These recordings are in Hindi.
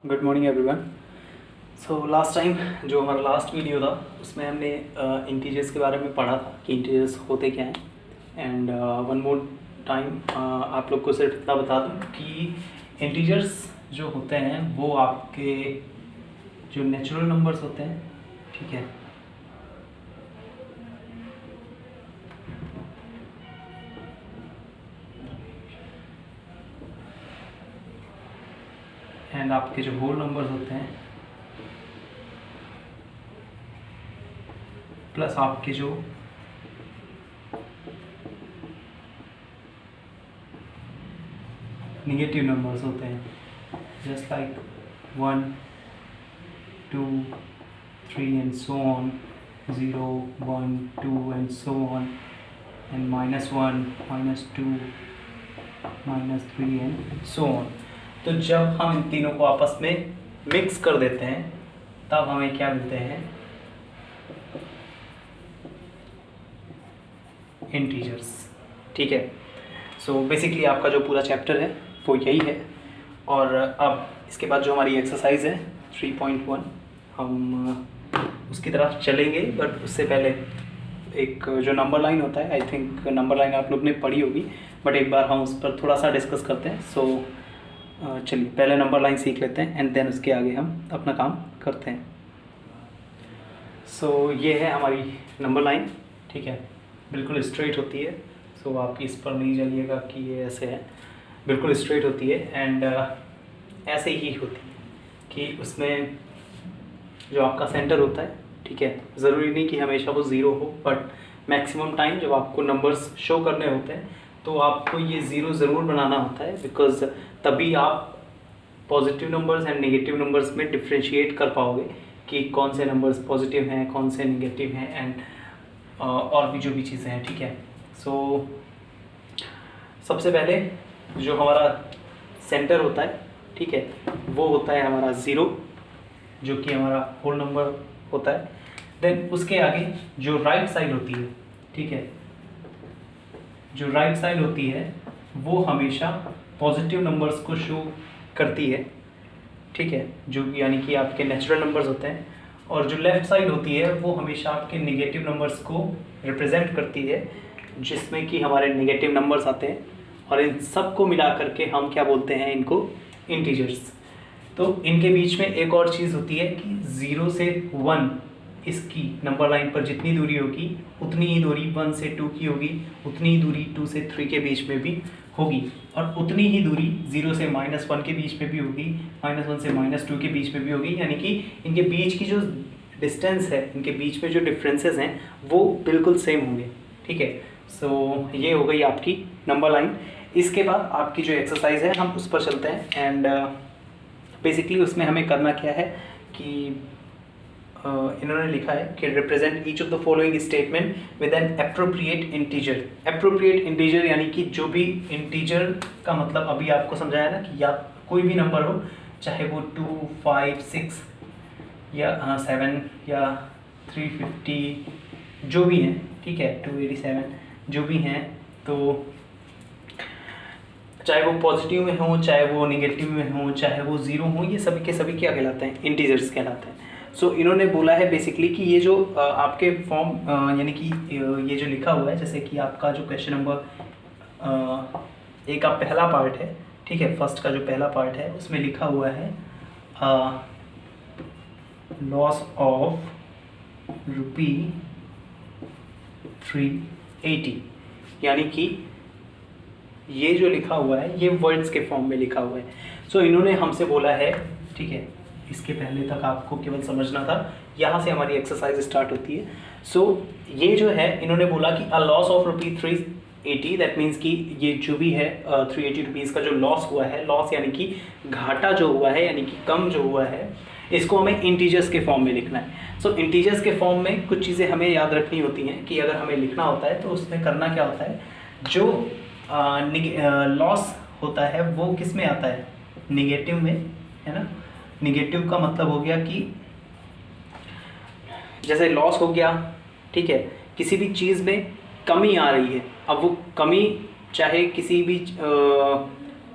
Good morning everyone. So last time जो हमारा लास्ट वीडियो था उसमें हमने इंटीजर्स के बारे में पढ़ा था कि इंटीजर्स होते क्या हैं। एंड वन मोर टाइम आप लोग को सिर्फ इतना बता दूं कि इंटीजर्स जो होते हैं वो आपके जो नेचुरल नंबर्स होते हैं, ठीक है, एंड आपके जो होल नंबर्स होते हैं प्लस आपके जो नेगेटिव नंबर्स होते हैं, just like 1, 2, 3 and so on, 0, 1, 2 and so on, and -1, -2, -3 and so on. तो जब हम इन तीनों को आपस में मिक्स कर देते हैं तब हमें क्या मिलते हैं? इंटीजर्स, ठीक है। सो बेसिकली आपका जो पूरा चैप्टर है वो यही है। और अब इसके बाद जो हमारी एक्सरसाइज है 3.1 हम उसकी तरफ चलेंगे, बट उससे पहले एक जो नंबर लाइन होता है, आई थिंक नंबर लाइन आप लोग ने पढ़ी होगी, बट एक बार हम उस पर थोड़ा सा डिस्कस करते हैं। सो चलिए पहले नंबर लाइन सीख लेते हैं एंड देन उसके आगे हम अपना काम करते हैं। सो ये है हमारी नंबर लाइन, ठीक है, बिल्कुल स्ट्रेट होती है। सो आप इस पर नहीं जाइएगा कि ये ऐसे है, बिल्कुल स्ट्रेट होती है। एंड ऐसे ही होती है कि उसमें जो आपका सेंटर होता है, ठीक है, ज़रूरी नहीं कि हमेशा वो ज़ीरो हो, बट मैक्सिमम टाइम जब आपको नंबर्स शो करने होते हैं तो आपको ये ज़ीरो ज़रूर बनाना होता है, बिकॉज तभी आप positive numbers and negative numbers में डिफ्रेंशिएट कर पाओगे कि कौन से नंबर्स पॉजिटिव हैं, कौन से नेगेटिव हैं, एंड और भी जो भी चीज़ें हैं, ठीक है। सो सबसे पहले जो हमारा सेंटर होता है, ठीक है, वो होता है हमारा ज़ीरो, जो कि हमारा होल नंबर होता है। देन उसके आगे जो राइट साइड होती है, ठीक है, जो राइट साइड होती है वो हमेशा पॉजिटिव नंबर्स को शो करती है, ठीक है, जो यानी कि आपके नेचुरल नंबर्स होते हैं। और जो लेफ़्ट साइड होती है वो हमेशा आपके नेगेटिव नंबर्स को रिप्रेजेंट करती है, जिसमें कि हमारे नेगेटिव नंबर्स आते हैं। और इन सब को मिला करके हम क्या बोलते हैं? इनको इंटीजर्स। तो इनके बीच में एक और चीज़ होती है कि 0 से 1 इसकी नंबर लाइन पर जितनी दूरी होगी उतनी ही दूरी 1 से 2 की होगी, उतनी ही दूरी 2 से 3 के बीच में भी होगी, और उतनी ही दूरी 0 से -1 के बीच में भी होगी, -1 से -2 के बीच में भी होगी। यानी कि इनके बीच की जो डिस्टेंस है, इनके बीच में जो डिफरेंसेस हैं वो बिल्कुल सेम होंगे, ठीक है। सो ये हो गई आपकी नंबर लाइन। इसके बाद आपकी जो एक्सरसाइज है हम उस पर चलते हैं। एंड बेसिकली उसमें हमें करना क्या है कि इन्होंने लिखा है कि represent each of the following statement with N appropriate integer. Appropriate integer यानी कि जो भी इंटीजर का मतलब अभी आपको समझाया ना कि या कोई भी नंबर हो, चाहे वो 2, 5, 6 या 7 या 350 जो भी हैं, ठीक है, 287 जो भी हैं, तो चाहे वो पॉजिटिव में हो, चाहे वो नेगेटिव में हो, चाहे वो ज़ीरो हो, ये सभी के सभी क्या कहलाते हैं? इंटीजर्स कहलाते हैं। सो इन्होंने बोला है बेसिकली कि ये जो आपके फॉर्म यानी कि ये जो लिखा हुआ है, जैसे कि आपका जो क्वेश्चन नंबर एक का पहला पार्ट है, ठीक है, फर्स्ट का जो पहला पार्ट है उसमें लिखा हुआ है लॉस ऑफ ₹380, यानी कि ये जो लिखा हुआ है ये वर्ड्स के फॉर्म में लिखा हुआ है। सो इन्होंने हमसे बोला है, ठीक है, इसके पहले तक आपको केवल समझना था, यहाँ से हमारी एक्सरसाइज स्टार्ट होती है। सो ये जो है इन्होंने बोला कि a loss of ₹380, that means कि ये जो भी है 380 रुपीज़ का जो लॉस हुआ है, लॉस यानी कि घाटा जो हुआ है, यानी कि कम जो हुआ है, इसको हमें इंटीजर्स के फॉर्म में लिखना है। सो इंटीजर्स के फॉर्म में कुछ चीज़ें हमें याद रखनी होती हैं कि अगर हमें लिखना होता है तो उसमें करना क्या होता है, जो लॉस होता है वो किस में आता है? निगेटिव में, है ना। निगेटिव का मतलब हो गया कि जैसे लॉस हो गया, ठीक है, किसी भी चीज़ में कमी आ रही है, अब वो कमी चाहे किसी भी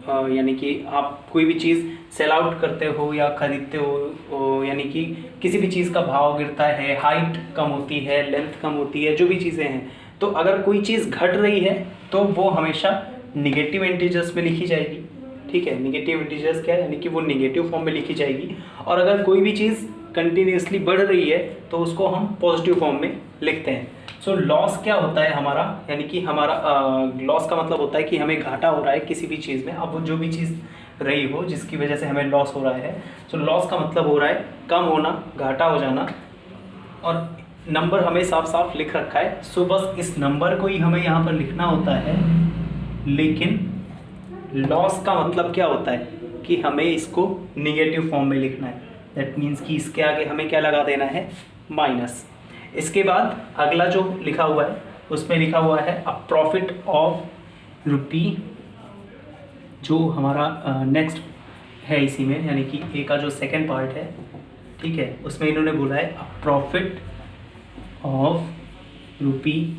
यानी कि आप कोई भी चीज़ सेल आउट करते हो या ख़रीदते हो, यानी कि किसी भी चीज़ का भाव गिरता है, हाइट कम होती है, लेंथ कम होती है, जो भी चीज़ें हैं, तो अगर कोई चीज़ घट रही है तो वो हमेशा निगेटिव इंटीजर्स में लिखी जाएगी। ठीक है, निगेटिव इंटीजर्स क्या है, यानी कि वो निगेटिव फॉर्म में लिखी जाएगी। और अगर कोई भी चीज़ कंटिन्यूसली बढ़ रही है तो उसको हम पॉजिटिव फॉर्म में लिखते हैं। सो लॉस क्या होता है हमारा, यानी कि हमारा लॉस का मतलब होता है कि हमें घाटा हो रहा है किसी भी चीज़ में। अब वो जो भी चीज़ रही हो जिसकी वजह से हमें लॉस हो रहा है, सो लॉस का मतलब हो रहा है कम होना, घाटा हो जाना। और नंबर हमें साफ साफ लिख रखा है, सो बस इस नंबर को ही हमें यहाँ पर लिखना होता है। लेकिन लॉस का मतलब क्या होता है कि हमें इसको निगेटिव फॉर्म में लिखना है। दैट मीन्स कि इसके आगे हमें क्या लगा देना है, माइनस। इसके बाद अगला जो लिखा हुआ है उसमें लिखा हुआ है अ प्रॉफिट ऑफ रुपी, जो हमारा नेक्स्ट है इसी में, यानी कि ए का जो सेकंड पार्ट है, ठीक है, उसमें इन्होंने बोला है अ प्रॉफिट ऑफ रुपी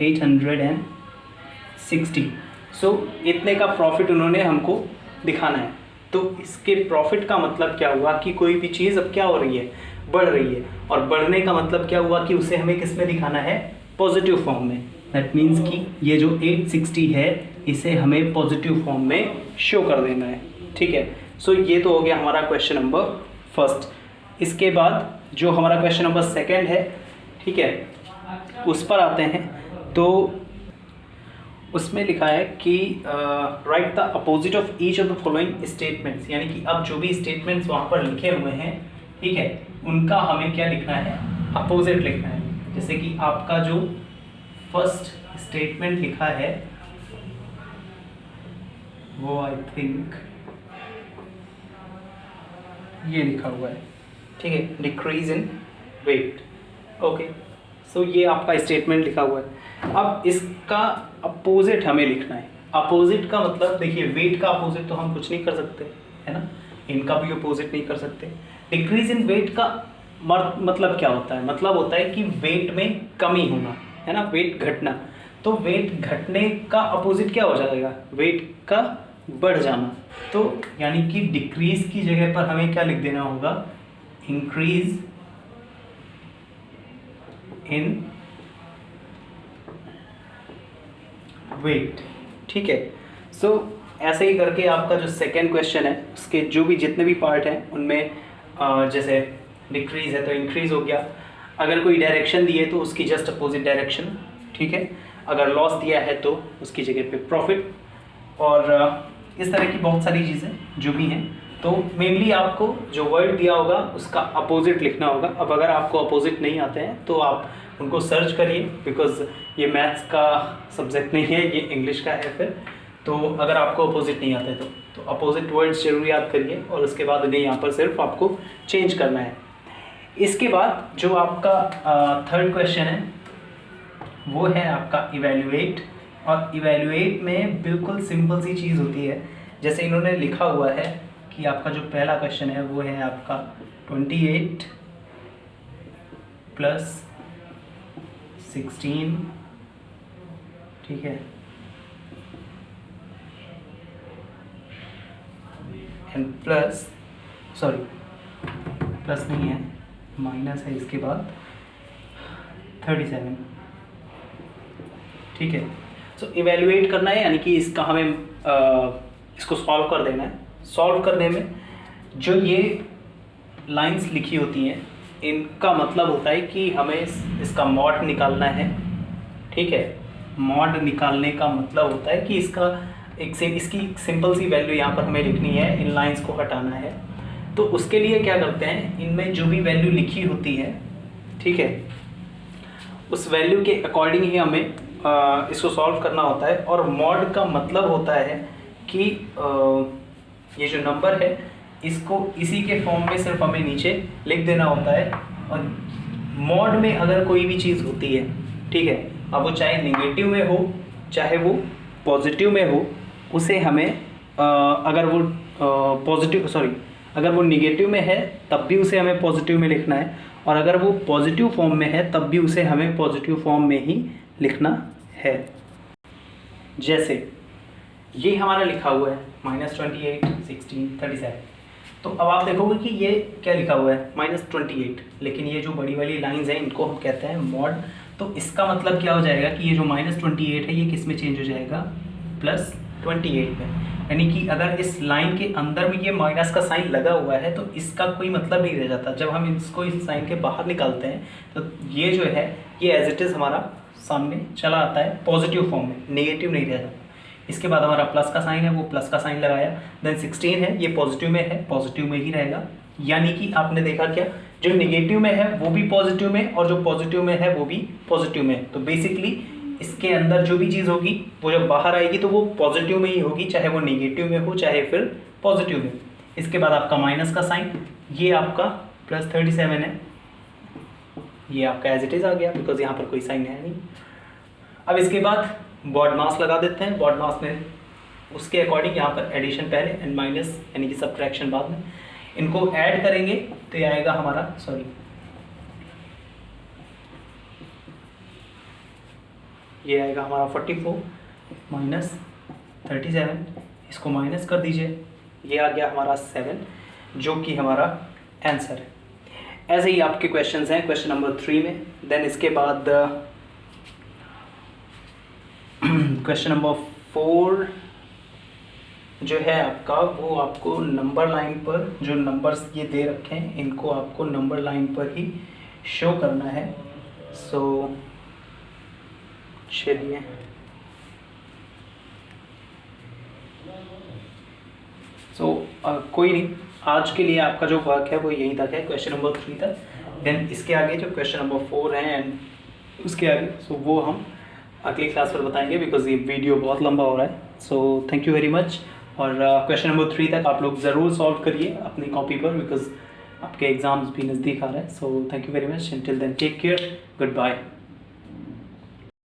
860। सो इतने का प्रॉफिट उन्होंने हमको दिखाना है। तो इसके प्रॉफिट का मतलब क्या हुआ कि कोई भी चीज़ अब क्या हो रही है, बढ़ रही है। और बढ़ने का मतलब क्या हुआ कि उसे हमें किस में दिखाना है, पॉजिटिव फॉर्म में। दैट मीन्स कि ये जो 860 है इसे हमें पॉजिटिव फॉर्म में शो कर देना है। ठीक है, सो ये तो हो गया हमारा क्वेश्चन नंबर फर्स्ट। इसके बाद जो हमारा क्वेश्चन नंबर सेकंड है, ठीक है, उस पर आते हैं। तो उसमें लिखा है कि right the opposite of each of the following statements, यानी कि अब जो भी स्टेटमेंट्स वहाँ पर लिखे हुए हैं, ठीक है, उनका हमें क्या लिखना है, अपोजिट लिखना है। जैसे कि आपका जो फर्स्ट स्टेटमेंट लिखा है वो आई थिंक ये लिखा हुआ है, ठीक है, डिक्रीज इन वेट। ओके, सो ये आपका स्टेटमेंट लिखा हुआ है। अब इसका अपोजिट हमें लिखना है। अपोजिट का मतलब देखिए, वेट का अपोजिट तो हम कुछ नहीं कर सकते, है ना, इनका भी अपोजिट नहीं कर सकते। डिक्रीज इन वेट का मतलब क्या होता है, मतलब होता है कि वेट में कमी होना, है ना, वेट घटना। तो वेट घटने का अपोजिट क्या हो जाएगा, वेट का बढ़ जाना। तो यानी कि डिक्रीज की जगह पर हमें क्या लिख देना होगा, इंक्रीज इन वेट। ठीक है, सो ऐसे ही करके आपका जो सेकेंड क्वेश्चन है उसके जो भी जितने भी पार्ट हैं उनमें जैसे डिक्रीज है तो इंक्रीज हो गया, अगर कोई डायरेक्शन दी है तो उसकी जस्ट अपोजिट डायरेक्शन, ठीक है, अगर लॉस दिया है तो उसकी जगह पे प्रॉफिट, और इस तरह की बहुत सारी चीज़ें जो भी हैं। तो मेनली आपको जो वर्ड दिया होगा उसका अपोजिट लिखना होगा। अब अगर आपको अपोजिट नहीं आते हैं तो आप उनको सर्च करिए, बिकॉज ये मैथ्स का सब्जेक्ट नहीं है, ये इंग्लिश का है फिर। तो अगर आपको अपोजिट नहीं आते तो अपोजिट वर्ड्स जरूर याद करिए, और उसके बाद उन्हें यहाँ पर सिर्फ आपको चेंज करना है। इसके बाद जो आपका थर्ड क्वेश्चन है वो है आपका इवैल्यूएट। और इवैल्यूएट में बिल्कुल सिंपल सी चीज़ होती है, जैसे इन्होंने लिखा हुआ है कि आपका जो पहला क्वेश्चन है वो है आपका 28 + 16, ठीक है, एंड प्लस नहीं है, माइनस है इसके बाद 37, ठीक है। सो इवैल्यूएट करना है, यानी कि इसका हमें इसको सॉल्व कर देना है। सॉल्व करने में जो ये लाइंस लिखी होती हैं इनका मतलब होता है कि हमें इसका मॉड निकालना है, ठीक है। मॉड निकालने का मतलब होता है कि इसकी सिंपल सी वैल्यू यहाँ पर हमें लिखनी है, इन लाइंस को हटाना है। तो उसके लिए क्या करते हैं, इनमें जो भी वैल्यू लिखी होती है, ठीक है, उस वैल्यू के अकॉर्डिंग ही हमें इसको सॉल्व करना होता है। और मॉड का मतलब होता है कि ये जो नंबर है इसको इसी के फॉर्म में सिर्फ हमें नीचे लिख देना होता है। और मॉड में अगर कोई भी चीज़ होती है, ठीक है, अब वो चाहे नेगेटिव में हो चाहे वो पॉजिटिव में हो, उसे हमें अगर वो नेगेटिव में है तब भी उसे हमें पॉजिटिव में लिखना है, और अगर वो पॉजिटिव फॉर्म में है तब भी उसे हमें पॉजिटिव फॉर्म में ही लिखना है। जैसे ये हमारा लिखा हुआ है -28, 16, 37। तो अब आप देखोगे कि ये क्या लिखा हुआ है -28, लेकिन ये जो बड़ी वाली लाइंस हैं इनको हम कहते हैं मॉड। तो इसका मतलब क्या हो जाएगा कि ये जो -28 है ये किस में चेंज हो जाएगा, +28 में। यानी कि अगर इस लाइन के अंदर में ये माइनस का साइन लगा हुआ है तो इसका कोई मतलब नहीं रह जाता। जब हम इसको इस साइन के बाहर निकालते हैं तो ये जो है ये एज इट इज़ हमारा सामने चला आता है पॉजिटिव फॉर्म में, नेगेटिव नहीं रह जाता। इसके बाद हमारा प्लस का साइन है, वो प्लस का साइन लगाया, देन 16 है, ये पॉजिटिव में है, पॉजिटिव में ही रहेगा। यानी कि आपने देखा क्या, जो नेगेटिव में है वो भी पॉजिटिव में और जो पॉजिटिव में है वो भी पॉजिटिव में। तो बेसिकली इसके अंदर जो भी चीज़ होगी वो जब बाहर आएगी तो वो पॉजिटिव में ही होगी, चाहे वो नेगेटिव में हो चाहे फिर पॉजिटिव में। इसके बाद आपका माइनस का साइन, ये आपका +37 है, ये आपका एज इट इज़ आ गया बिकॉज यहाँ पर कोई साइन है नहीं। अब इसके बाद बॉड मास लगा देते हैं। बॉड मास में उसके अकॉर्डिंग यहाँ पर एडिशन पहले एंड माइनस यानी कि सब्ट्रैक्शन बाद में, इनको ऐड करेंगे तो ये आएगा हमारा ये आएगा हमारा 44 -37, इसको माइनस कर दीजिए, ये आ गया हमारा 7 जो कि हमारा आंसर है। ऐसे ही आपके क्वेश्चंस हैं क्वेश्चन नंबर 3 में। देन इसके बाद क्वेश्चन नंबर 4 जो है आपका, वो आपको नंबर लाइन पर जो नंबर्स ये दे रखे हैं इनको आपको नंबर लाइन पर ही शो करना है। चलिए कोई नहीं, आज के लिए आपका जो वर्क है वो यहीं तक है, क्वेश्चन नंबर 3 तक। देन इसके आगे जो क्वेश्चन नंबर 4 है एंड उसके आगे वो हम अगली क्लास पर बताएंगे बिकॉज ये वीडियो बहुत लंबा हो रहा है। सो थैंक यू वेरी मच। और क्वेश्चन नंबर 3 तक आप लोग ज़रूर सॉल्व करिए अपनी कॉपी पर बिकॉज आपके एग्ज़ाम्स भी नज़दीक आ रहे हैं। So thank you very much, till then take care, good bye.